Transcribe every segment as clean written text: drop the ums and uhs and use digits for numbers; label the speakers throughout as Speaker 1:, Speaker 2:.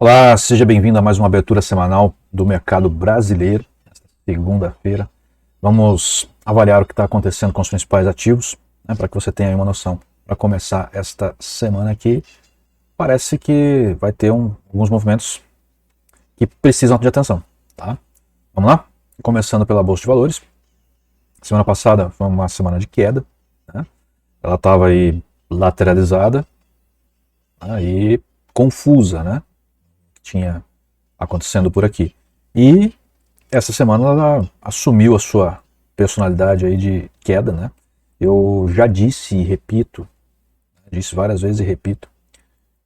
Speaker 1: Olá, seja bem-vindo a mais uma abertura semanal do mercado brasileiro. Esta segunda-feira, vamos avaliar o que está acontecendo com os principais ativos, né, para que você tenha aí uma noção para começar esta semana aqui. Parece que vai ter alguns movimentos que precisam de atenção, tá? Vamos lá? Começando pela Bolsa de Valores. Semana passada foi uma semana de queda, né? Ela estava aí lateralizada, aí confusa, né? Tinha acontecendo por aqui. E essa semana ela assumiu a sua personalidade aí de queda, né? Eu já disse e repito, disse várias vezes e repito,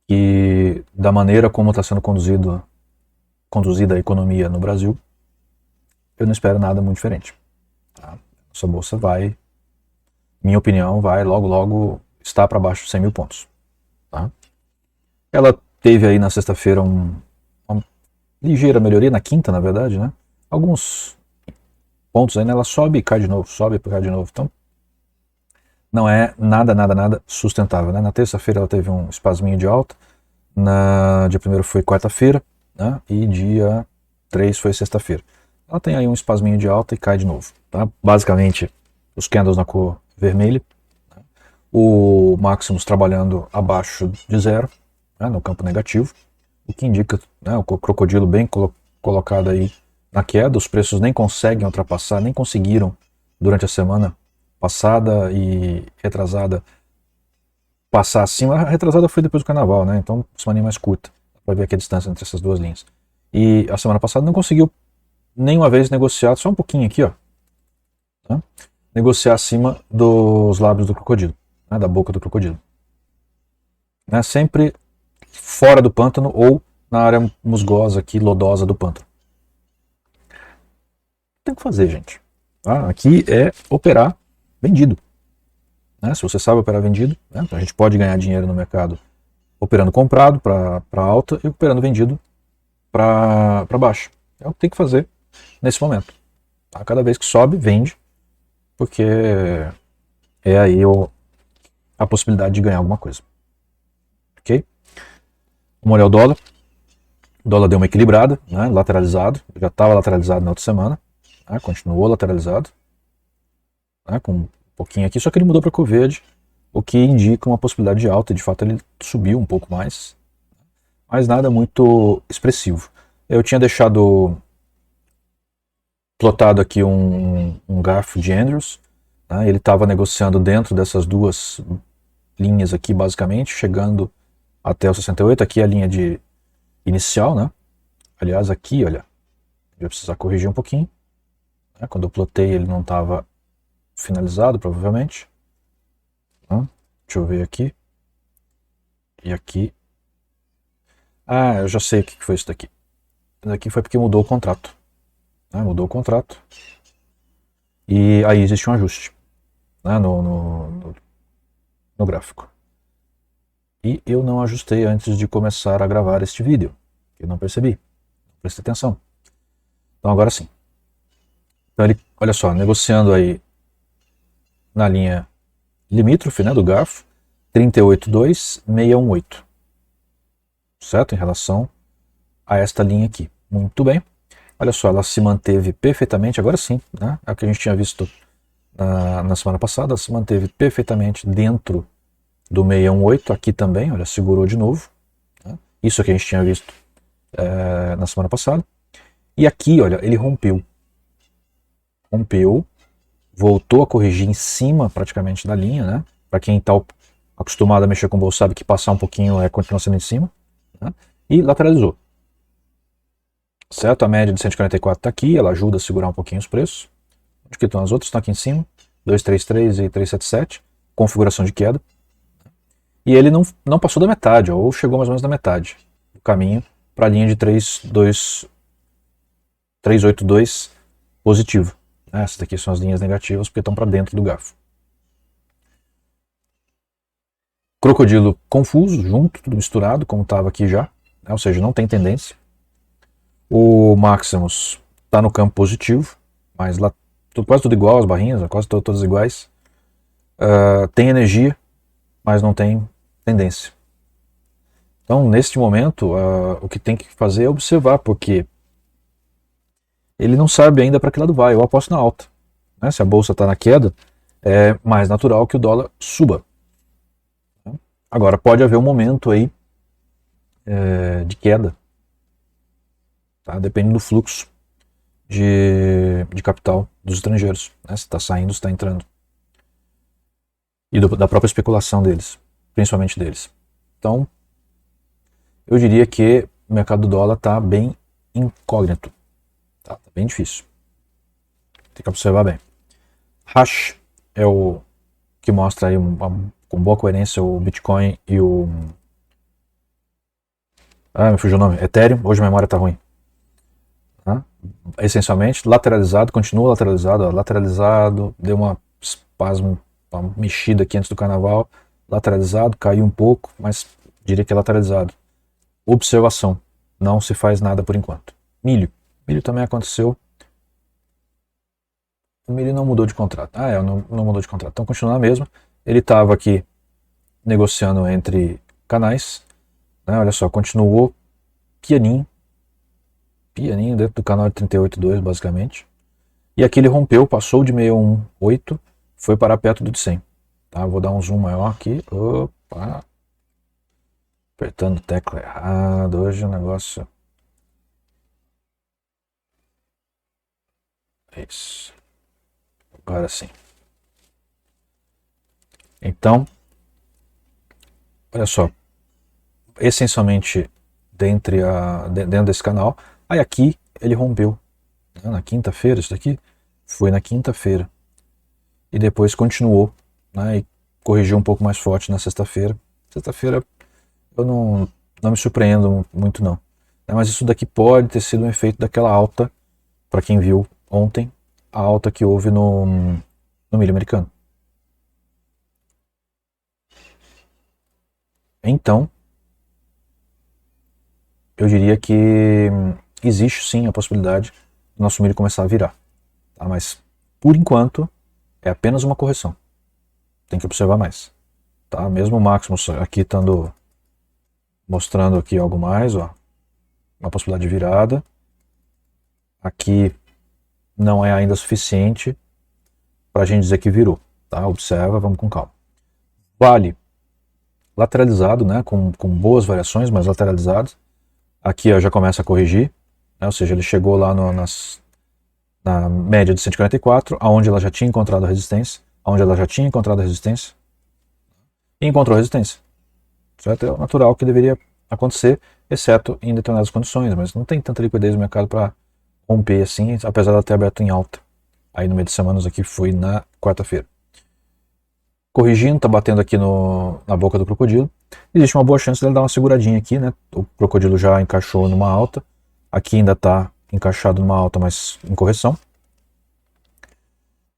Speaker 1: que da maneira como está sendo conduzida a economia no Brasil, eu não espero nada muito diferente. Tá? Essa bolsa vai, minha opinião, vai logo estar para baixo de 100 mil pontos. Tá? Ela teve aí na sexta-feira uma ligeira melhoria, na quinta, na verdade, né? Alguns pontos aí, né? Ela sobe e cai de novo, sobe e cai de novo. Então, não é nada sustentável, né? Na terça-feira ela teve um espasminho de alta, dia 1º foi quarta-feira, né? E dia 3 foi sexta-feira. Ela tem aí um espasminho de alta e cai de novo, tá? Basicamente, os candles na cor vermelha, né? O Maximus trabalhando abaixo de zero, né? No campo negativo, o que indica, né, o crocodilo bem colocado aí na queda. Os preços nem conseguem ultrapassar, nem conseguiram durante a semana passada e retrasada passar acima. A retrasada foi depois do carnaval, né? Então, semana mais curta, para ver aqui a distância entre essas duas linhas. E a semana passada não conseguiu nenhuma vez negociar, só um pouquinho aqui, ó, tá? Negociar acima dos lábios do crocodilo, né, da boca do crocodilo. Né? Sempre fora do pântano ou na área musgosa aqui, lodosa do pântano. Tem que fazer, gente. Tá? Aqui é operar vendido. Né? Se você sabe operar vendido, né? A gente pode ganhar dinheiro no mercado operando comprado para alta e operando vendido para baixo. É o que tem que fazer nesse momento. Tá? Cada vez que sobe, vende, porque é aí a possibilidade de ganhar alguma coisa. Ok? Vamos olhar o dólar. O dólar deu uma equilibrada, né, lateralizado, já estava lateralizado na outra semana, né, continuou lateralizado, né, com um pouquinho aqui, só que ele mudou para cor verde, o que indica uma possibilidade de alta, de fato ele subiu um pouco mais, mas nada muito expressivo. Eu tinha deixado plotado aqui um grafo de Andrews, né, ele estava negociando dentro dessas duas linhas aqui, basicamente, chegando até o 68, aqui é a linha de inicial, né? Aliás, aqui, olha, eu vou precisar corrigir um pouquinho. Né? Quando eu plotei, ele não estava finalizado, provavelmente. Né? Deixa eu ver aqui. E aqui. Ah, eu já sei o que foi isso daqui. Isso daqui foi porque mudou o contrato. Né? Mudou o contrato. E aí existe um ajuste, né? no gráfico. E eu não ajustei antes de começar a gravar este vídeo. Eu não percebi. Preste atenção. Então agora sim. Então ele, olha só, negociando aí na linha limítrofe, né, do grafo, 38,2618. Certo? Em relação a esta linha aqui. Muito bem. Olha só, ela se manteve perfeitamente, agora sim, né? É o que a gente tinha visto na semana passada, ela se manteve perfeitamente dentro do 618, aqui também, olha, segurou de novo. Né? Isso que a gente tinha visto na semana passada. E aqui, olha, ele rompeu. Rompeu, voltou a corrigir em cima praticamente da linha, né? Para quem está acostumado a mexer com bolsa sabe que passar um pouquinho continua sendo em cima. Né? E lateralizou. Certo? A média de 144 está aqui, ela ajuda a segurar um pouquinho os preços. Onde que estão as outras? Estão aqui em cima. 233 e 377. Configuração de queda. E ele não passou da metade, ou chegou mais ou menos da metade do caminho para a linha de 382 positivo. Essas daqui são as linhas negativas porque estão para dentro do grafo. Crocodilo confuso, junto, tudo misturado, como estava aqui já, né? Ou seja, não tem tendência. O Maximus está no campo positivo, mas lá quase tudo igual, as barrinhas, quase todas iguais. Tem energia, mas não tem tendência. Então, neste momento, o que tem que fazer é observar, porque ele não sabe ainda para que lado vai. Eu aposto na alta. Né? Se a bolsa está na queda, é mais natural que o dólar suba. Agora, pode haver um momento aí de queda, tá? Depende do fluxo de capital dos estrangeiros, né? Se está saindo, se está entrando. E da própria especulação deles, principalmente deles. Então, eu diria que o mercado do dólar está bem incógnito. Tá bem difícil. Tem que observar bem. Hash é o que mostra aí com boa coerência o Bitcoin e o... me fugiu o nome. Ethereum. Hoje a memória está ruim. Tá? Essencialmente, lateralizado, continua lateralizado. Ó, lateralizado, deu uma espasmo, uma mexida aqui antes do carnaval. Lateralizado, caiu um pouco, mas diria que é lateralizado. Observação. Não se faz nada por enquanto. Milho. Milho também aconteceu. O milho não mudou de contrato. Não mudou de contrato. Então continua na mesma. Ele estava aqui negociando entre canais. Né? Olha só, continuou pianinho. Pianinho dentro do canal de 38.2, basicamente. E aqui ele rompeu, passou de 618, foi para perto do de 100. Tá? Vou dar um zoom maior aqui. Opa! Apertando tecla errada. Hoje o negócio... Isso. Agora sim. Então, olha só. Essencialmente dentro desse canal. Aí aqui ele rompeu. Né? Na quinta-feira, isso daqui foi na quinta-feira. E depois continuou. Né? E corrigiu um pouco mais forte na sexta-feira. Sexta-feira eu não me surpreendo muito não. Mas isso daqui pode ter sido um efeito daquela alta, para quem viu ontem, a alta que houve no milho americano. Então, eu diria que existe sim a possibilidade do nosso milho começar a virar. Tá? Mas, por enquanto, é apenas uma correção. Tem que observar mais. Tá? Mesmo o Maximus aqui estando mostrando aqui algo mais, ó, uma possibilidade de virada. Aqui não é ainda suficiente para a gente dizer que virou. Tá? Observa, vamos com calma. Vale lateralizado, né, com boas variações, mas lateralizado. Aqui ó, já começa a corrigir, né, ou seja, ele chegou lá na média de 144, aonde ela já tinha encontrado a resistência, e encontrou resistência. Certo? É o natural que deveria acontecer, exceto em determinadas condições, mas não tem tanta liquidez no mercado para romper assim, apesar de ter aberto em alta. Aí no meio de semanas aqui foi na quarta-feira. Corrigindo, está batendo aqui na boca do crocodilo. Existe uma boa chance dele dar uma seguradinha aqui, né? O crocodilo já encaixou numa alta. Aqui ainda está encaixado numa alta, mas em correção.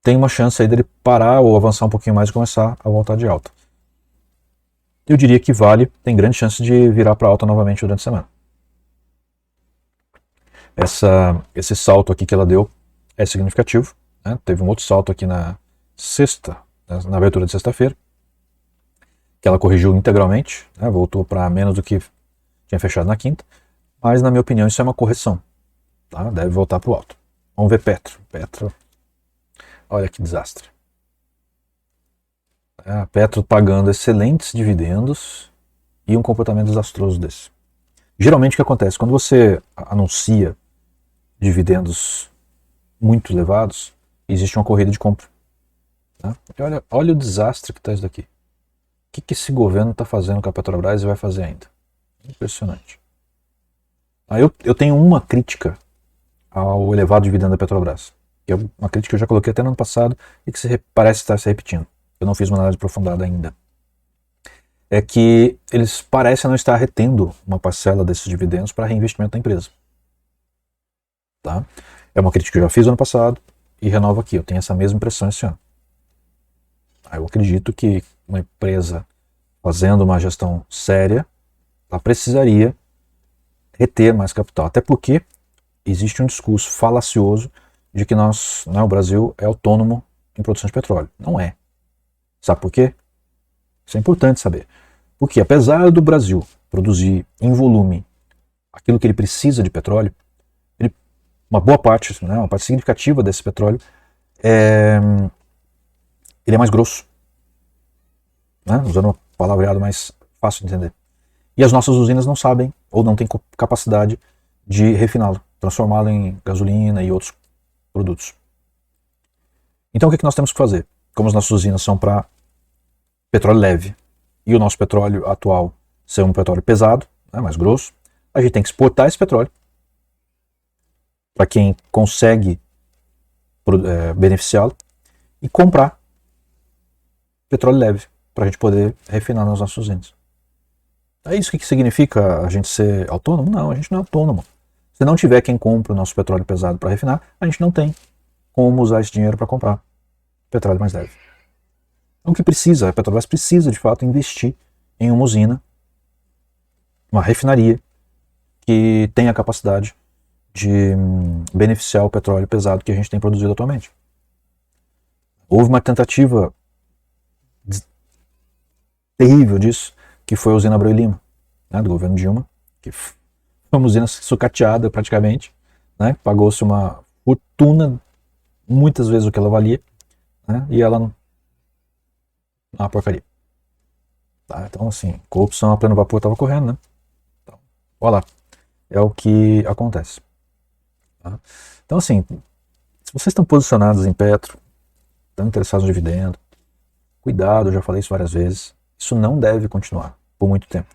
Speaker 1: Tem uma chance aí dele parar ou avançar um pouquinho mais e começar a voltar de alta. Eu diria que Vale tem grande chance de virar para alta novamente durante a semana. Esse salto aqui que ela deu é significativo. Né? Teve um outro salto aqui na abertura de sexta-feira, que ela corrigiu integralmente, né? Voltou para menos do que tinha fechado na quinta, mas na minha opinião isso é uma correção. Tá? Deve voltar para o alto. Vamos ver Petro. Olha que desastre. A Petro pagando excelentes dividendos e um comportamento desastroso desse. Geralmente o que acontece? Quando você anuncia dividendos muito elevados, existe uma corrida de compra. Tá? Olha o desastre que está isso daqui. O que esse governo está fazendo com a Petrobras e vai fazer ainda? Impressionante. Eu tenho uma crítica ao elevado dividendo da Petrobras. Que é uma crítica que eu já coloquei até no ano passado e que parece estar se repetindo. Eu não fiz uma análise aprofundada ainda. É que eles parecem não estar retendo uma parcela desses dividendos para reinvestimento da empresa. Tá? É uma crítica que eu já fiz ano passado e renovo aqui. Eu tenho essa mesma impressão esse ano. Eu acredito que uma empresa fazendo uma gestão séria, ela precisaria reter mais capital. Até porque existe um discurso falacioso de que o Brasil é autônomo em produção de petróleo. Não é. Sabe por quê? Isso é importante saber. Porque apesar do Brasil produzir em volume aquilo que ele precisa de petróleo, uma boa parte, né, uma parte significativa desse petróleo, ele é mais grosso, né, usando um palavreado mais fácil de entender. E as nossas usinas não sabem ou não têm capacidade de refiná-lo, transformá-lo em gasolina e outros produtos. Então o que nós temos que fazer? Como as nossas usinas são para petróleo leve e o nosso petróleo atual ser um petróleo pesado, né, mais grosso, a gente tem que exportar esse petróleo para quem consegue beneficiá-lo e comprar petróleo leve para a gente poder refinar nas nossas usinas. É isso que significa a gente ser autônomo? Não, a gente não é autônomo. Se não tiver quem compre o nosso petróleo pesado para refinar, a gente não tem como usar esse dinheiro para comprar petróleo mais leve. Então o que precisa? A Petrobras precisa de fato investir em uma usina, uma refinaria que tenha a capacidade de beneficiar o petróleo pesado que a gente tem produzido atualmente. Houve uma tentativa terrível disso, que foi a usina Abreu e Lima, né, do governo Dilma, que foi uma usina sucateada praticamente, né, pagou-se uma fortuna, muitas vezes o que ela valia, né, e ela não é uma porcaria. Tá, então assim, corrupção a pleno vapor estava correndo, né? Então, olha lá, é o que acontece. Tá? Então assim, se vocês estão posicionados em Petro, estão interessados no dividendo, cuidado, eu já falei isso várias vezes, isso não deve continuar por muito tempo.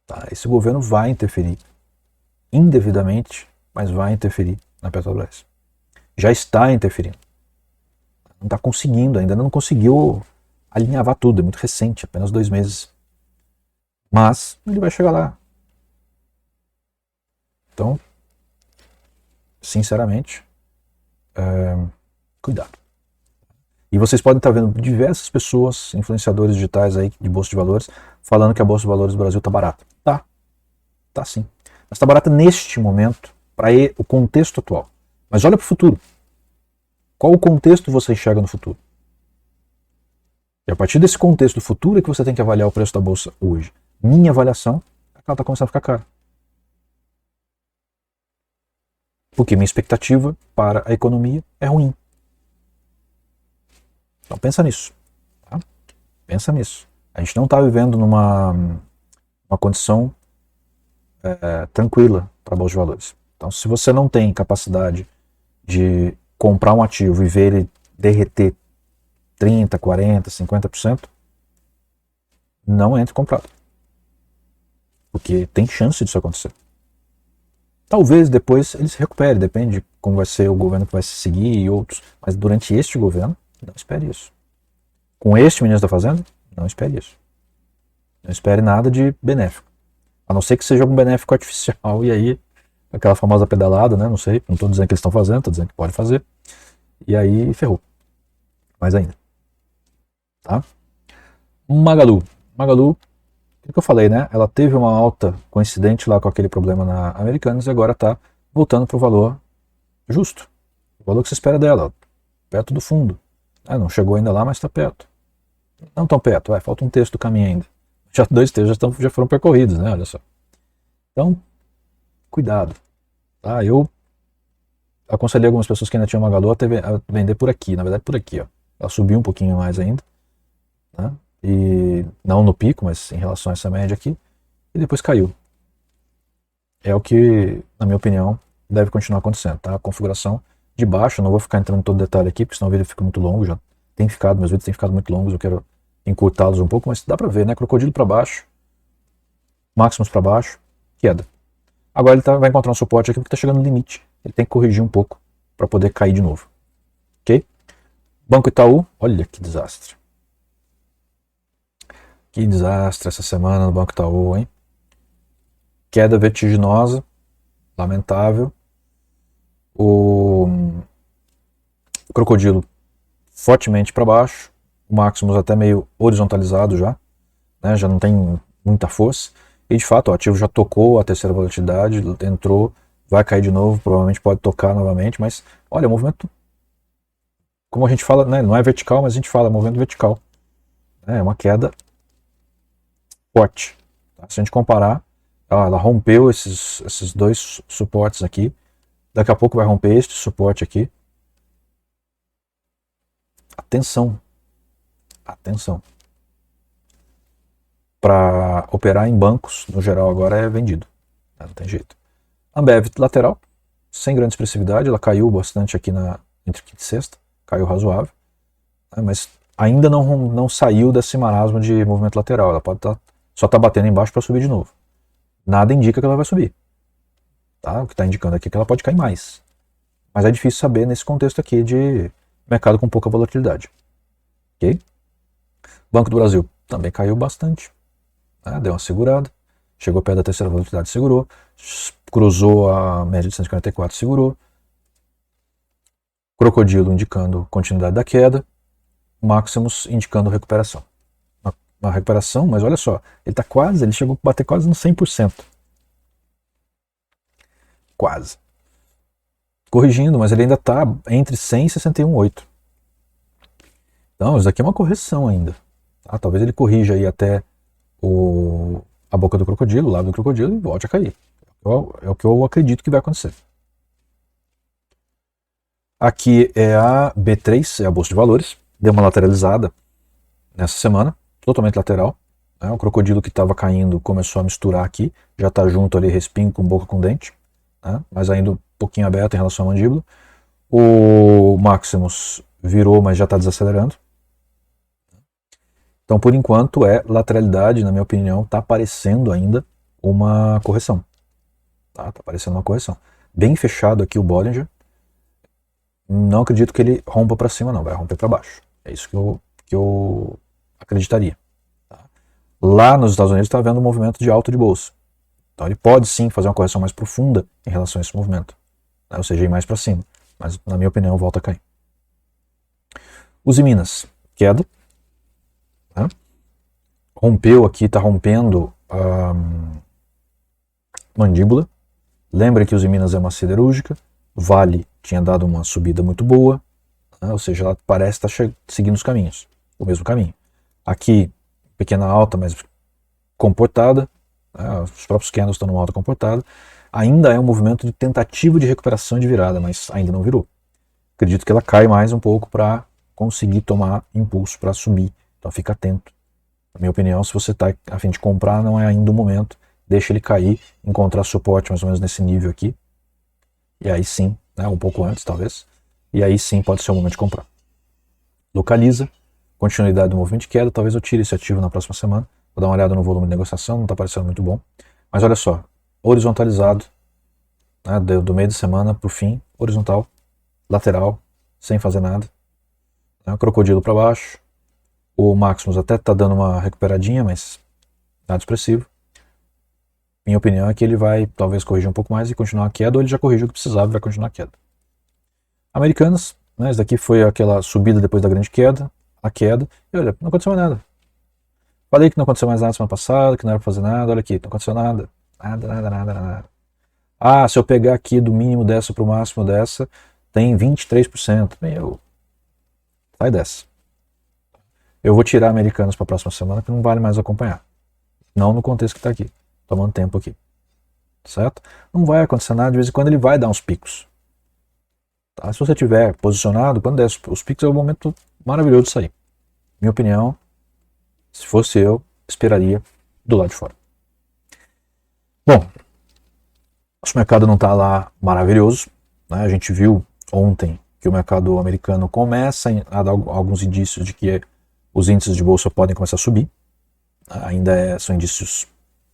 Speaker 1: Tá? Esse governo vai interferir, indevidamente, mas vai interferir na Petrobras. Já está interferindo. Não está conseguindo, ainda não conseguiu alinhavar tudo, é muito recente, apenas 2 meses. Mas ele vai chegar lá. Então, sinceramente, cuidado. E vocês podem estar vendo diversas pessoas, influenciadores digitais aí de Bolsa de Valores, falando que a Bolsa de Valores do Brasil está barata. Tá sim. Mas está barata neste momento, para o contexto atual. Mas olha para o futuro. Qual o contexto você enxerga no futuro? E a partir desse contexto do futuro é que você tem que avaliar o preço da Bolsa hoje. Minha avaliação é que ela está começando a ficar cara. Porque minha expectativa para a economia é ruim. Então pensa nisso. Tá? Pensa nisso. A gente não está vivendo numa condição tranquila para a Bolsa de Valores. Então se você não tem capacidade de comprar um ativo e ver ele derreter 30%, 40%, 50%, não entre comprado. Porque tem chance disso acontecer. Talvez depois ele se recupere, depende de como vai ser o governo que vai se seguir e outros. Mas durante este governo, não espere isso. Com este ministro da Fazenda, não espere isso. Não espere nada de benéfico. A não ser que seja algum benéfico artificial e aí, aquela famosa pedalada, né? Não sei, não estou dizendo que eles estão fazendo, estou dizendo que pode fazer. E aí ferrou. Mais ainda. Tá? Magalu, o que eu falei, né? Ela teve uma alta coincidente lá com aquele problema na Americanas e agora está voltando para o valor justo. O valor que se espera dela, perto do fundo. Não chegou ainda lá, mas está perto. Não tão perto, falta um terço do caminho ainda. Já 2 terços já foram percorridos, né? Olha só. Então, cuidado. Tá? Eu aconselhei algumas pessoas que ainda tinham Magalu a vender por aqui, na verdade por aqui. Ó. Ela subiu um pouquinho mais ainda. Né? E não no pico, mas em relação a essa média aqui, e depois caiu. É o que, na minha opinião, deve continuar acontecendo, tá? A configuração de baixo, não vou ficar entrando em todo detalhe aqui, porque senão o vídeo fica muito longo, já tem ficado, meus vídeos têm ficado muito longos, eu quero encurtá-los um pouco, mas dá pra ver, né? Crocodilo para baixo, máximos para baixo, queda. Agora ele vai encontrar um suporte aqui porque tá chegando no limite, ele tem que corrigir um pouco para poder cair de novo, ok? Banco Itaú, olha que desastre. Que desastre essa semana no Banco Itaú, hein? Queda vertiginosa, lamentável. O Crocodilo fortemente para baixo. O Maximus até meio horizontalizado já. Né? Já não tem muita força. E de fato, o ativo já tocou a terceira volatilidade, entrou, vai cair de novo, provavelmente pode tocar novamente. Mas olha, o movimento, como a gente fala, né? Não é vertical, mas a gente fala, é movimento vertical. É uma queda forte. Tá? Se a gente comparar, ela rompeu esses dois suportes aqui. Daqui a pouco vai romper este suporte aqui. Atenção. Atenção. Para operar em bancos, no geral, agora é vendido. Não tem jeito. Ambev lateral, sem grande expressividade. Ela caiu bastante aqui entre quinta e sexta. Caiu razoável. Mas ainda não saiu desse marasmo de movimento lateral. Ela pode só estar batendo embaixo para subir de novo. Nada indica que ela vai subir. Tá? O que está indicando aqui é que ela pode cair mais. Mas é difícil saber nesse contexto aqui de mercado com pouca volatilidade. Ok? Banco do Brasil também caiu bastante. Né? Deu uma segurada. Chegou perto da terceira volatilidade, segurou. Cruzou a média de 144, segurou. Crocodilo indicando continuidade da queda. Maximus indicando recuperação. Uma recuperação, mas olha só, ele chegou a bater quase no 100%. Quase. Corrigindo, mas ele ainda está entre 100 e 61,8. Então, isso aqui é uma correção ainda. Tá? Talvez ele corrija aí até a boca do crocodilo, o lado do crocodilo, e volte a cair. É o que eu acredito que vai acontecer. Aqui é a B3, é a Bolsa de Valores. Deu uma lateralizada nessa semana, totalmente lateral. Né? O crocodilo que estava caindo começou a misturar aqui, já está junto ali, respingo com boca com dente, né? Mas ainda um pouquinho aberto em relação à mandíbula. O Maximus virou, mas já está desacelerando. Então, por enquanto, lateralidade, na minha opinião, está aparecendo ainda uma correção. Tá aparecendo uma correção. Bem fechado aqui o Bollinger. Não acredito que ele rompa para cima, não. Vai romper para baixo. É isso que eu acreditaria. Tá? Lá nos Estados Unidos está havendo um movimento de alta de bolsa. Então ele pode sim fazer uma correção mais profunda em relação a esse movimento. Né? Ou seja, ir mais para cima. Mas, na minha opinião, volta a cair. Os Minas, queda. Né? Rompeu aqui, está rompendo a mandíbula. Lembra que os Minas é uma siderúrgica. Vale tinha dado uma subida muito boa. Né? Ou seja, ela parece estar seguindo os caminhos. O mesmo caminho. Aqui, pequena alta, mas comportada. Né? Os próprios candles estão numa alta comportada. Ainda é um movimento de tentativa de recuperação de virada, mas ainda não virou. Acredito que ela cai mais um pouco para conseguir tomar impulso para subir. Então fica atento. Na minha opinião, se você está a fim de comprar, não é ainda o momento. Deixa ele cair, encontrar suporte mais ou menos nesse nível aqui. E aí sim, né, um pouco antes talvez. E aí sim pode ser o momento de comprar. Localiza, continuidade do movimento de queda. Talvez eu tire esse ativo na próxima semana. Vou dar uma olhada no volume de negociação, não está parecendo muito bom. Mas olha só, horizontalizado, né, do meio de semana para o fim, horizontal, lateral, sem fazer nada. Né, crocodilo para baixo. O Maximus até está dando uma recuperadinha, mas nada expressivo. Minha opinião é que ele vai talvez corrigir um pouco mais e continuar a queda, ou ele já corrigiu o que precisava e vai continuar a queda. Americanas, né, esse daqui foi aquela subida depois da grande queda, a queda, e olha, não aconteceu mais nada. Falei que não aconteceu mais nada semana passada, que não era para fazer nada, olha aqui, não aconteceu nada. Nada. Ah, se eu pegar aqui do mínimo dessa para o máximo dessa, tem 23%. Meu, sai dessa. Eu vou tirar Americanas para a próxima semana, que não vale mais acompanhar. Não no contexto que está aqui, tomando tempo aqui. Certo? Não vai acontecer nada, de vez em quando ele vai dar uns picos. Tá? Se você tiver posicionado, quando der os picos é o momento maravilhoso de sair. Minha opinião, se fosse eu, esperaria do lado de fora. Bom, nosso mercado não está lá maravilhoso. Né? A gente viu ontem que o mercado americano começa a dar alguns indícios de que os índices de bolsa podem começar a subir. Ainda são indícios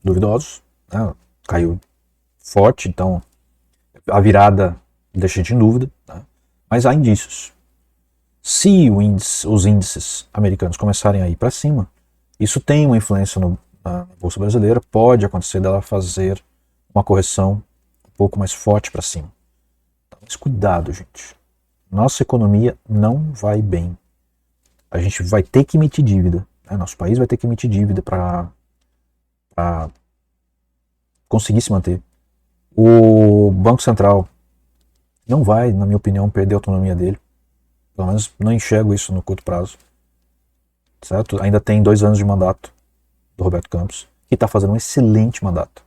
Speaker 1: duvidosos. Né? Caiu forte, então a virada deixa a gente em dúvida. Né? Mas há indícios. Se os índices americanos começarem a ir para cima, isso tem uma influência na Bolsa Brasileira. Pode acontecer dela fazer uma correção um pouco mais forte para cima. Mas cuidado, gente. Nossa economia não vai bem. A gente vai ter que emitir dívida. Né? Nosso país vai ter que emitir dívida para conseguir se manter. O Banco Central não vai, na minha opinião, perder a autonomia dele. Pelo menos não enxergo isso no curto prazo. Certo? Ainda tem 2 anos de mandato. do Roberto Campos, que está fazendo um excelente mandato.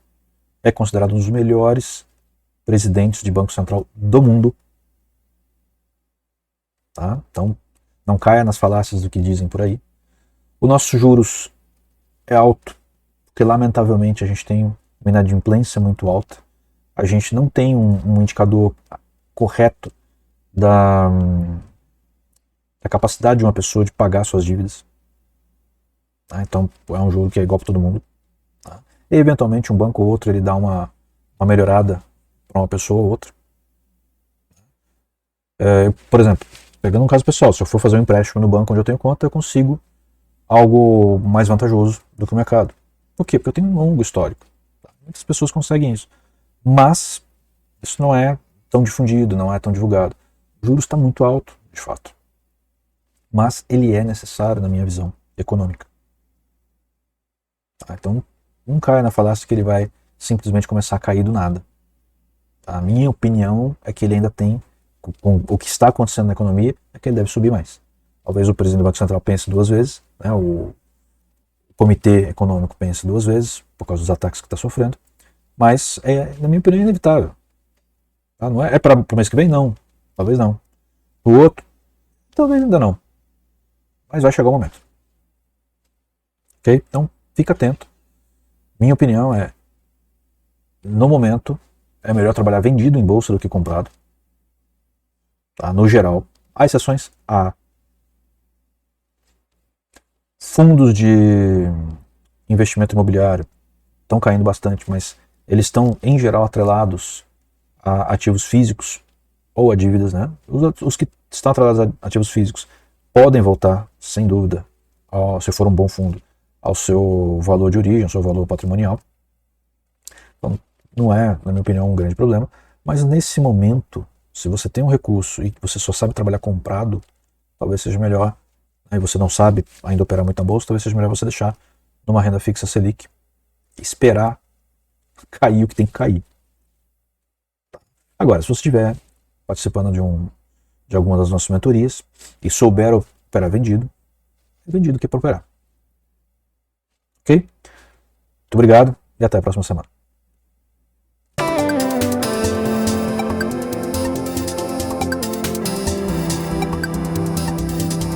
Speaker 1: É considerado um dos melhores presidentes de Banco Central do mundo. Tá? Então, não caia nas falácias do que dizem por aí. O nosso juros é alto, porque lamentavelmente a gente tem uma inadimplência muito alta. A gente não tem um indicador correto da capacidade de uma pessoa de pagar suas dívidas. Tá? Então é um juro que é igual para todo mundo. Tá? E eventualmente um banco ou outro ele dá uma melhorada para uma pessoa ou outra. Por exemplo, pegando um caso pessoal, se eu for fazer um empréstimo no banco onde eu tenho conta, eu consigo algo mais vantajoso do que o mercado. Por quê? Porque eu tenho um longo histórico. Tá? Muitas pessoas conseguem isso. Mas isso não é tão difundido, não é tão divulgado. O juros está muito alto, de fato. Mas ele é necessário, na minha visão econômica. Tá? Então, não caia na falácia que ele vai simplesmente começar a cair do nada. A minha opinião é que ele ainda tem, com o que está acontecendo na economia, é que ele deve subir mais. Talvez o presidente do Banco Central pense duas vezes, né, o comitê econômico pense duas vezes, por causa dos ataques que está sofrendo, mas, na minha opinião, é inevitável. Tá? Não é para o mês que vem? Não. Talvez não. O outro? Talvez ainda não. Mas vai chegar o momento. Ok? Então, fica atento. Minha opinião é, no momento, é melhor trabalhar vendido em bolsa do que comprado. Tá? No geral. Há exceções? Há. Fundos de investimento imobiliário estão caindo bastante, mas eles estão, em geral, atrelados a ativos físicos ou a dívidas, né? Os que estão atrelados a ativos físicos podem voltar, sem dúvida, se for um bom fundo, ao seu valor de origem, ao seu valor patrimonial. Então, não é, na minha opinião, um grande problema. Mas nesse momento, se você tem um recurso e você só sabe trabalhar comprado, talvez seja melhor, aí você não sabe ainda operar muito na bolsa, talvez seja melhor você deixar numa renda fixa Selic, esperar cair o que tem que cair. Agora, se você estiver participando de alguma das nossas mentorias e souber operar vendido, é vendido que é para operar. Ok? Muito obrigado e até a próxima semana.